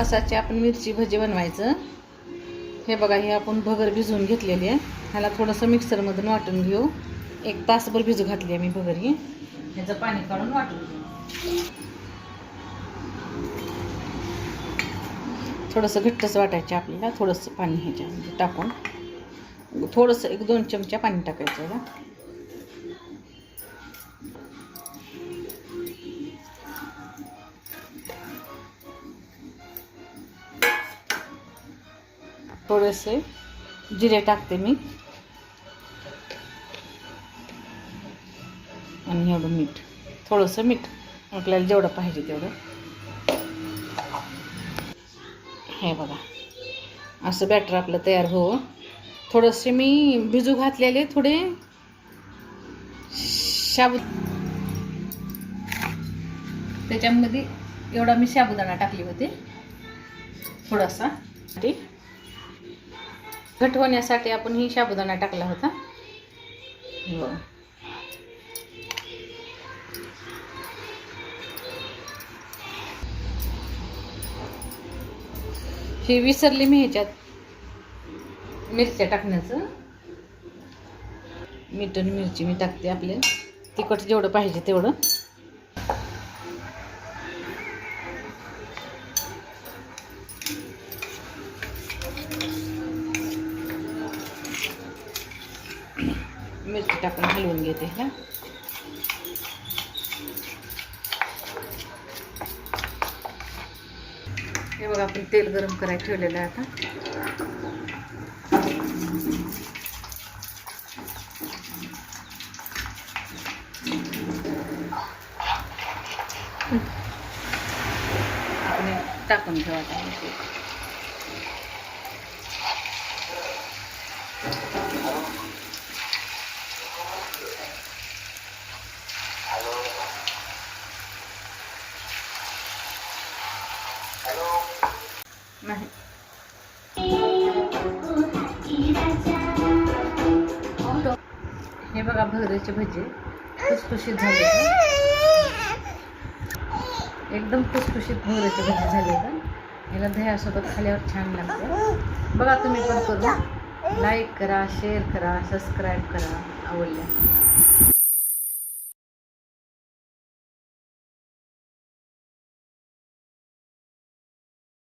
उपवासाचे आपण मिरची भजी बनवायचं. हे बघा, हे आपण भगर भिजवून घेतलेली आहे. ह्याला थोडंसं मिक्सरमधून वाटून घेऊ. 1 तासभर भिजू घातली आहे मी भगर ही. ह्याचं पाणी काढून वाटून घेऊ. थोडंसं घट्टच वाटायचं आपल्याला. थोडंसं पाणी ह्याच्यामध्ये टाकून थोडंसं 1-2 चमचा पाणी टाकायचं याला. थोडेसे जिरे टाकते मी आणि एवढं मीठ, थोडंसं मीठ आपल्याला जेवढं पाहिजे तेवढं. हे बघा, असं बॅटर आपलं तयार हो. थोडेसे मी भिजू घातलेले थोडे साबुद, त्याच्यामध्ये एवढा मी साबुदाणा टाकले होते थोडासा. घट होण्यासाठी आपण ही साबुदाणा टाकला होता. हे विसरले मी ह्याच्यात मिरच्या टाकण्याचं. मीठ आणि मिरची मी टाकते, आपले तिखट जेवढं पाहिजे तेवढं. मिरची टाकून हलवून घेते. ह्या हे बघा, आपण तेल गरम करायला ठेवलेलं आहे आता. आपण टाकून ठेवायचं. नाही, हे बघा, भगरीचे भजी खुसखुशीत झाले. एकदम खुसखुशीत भगरीचे भजी झाले का. याला दह्यासोबत खाल्यावर छान लागते. बघा, तुम्ही पण करून लाईक करा, शेअर करा, सबस्क्राईब करा आवडल्या.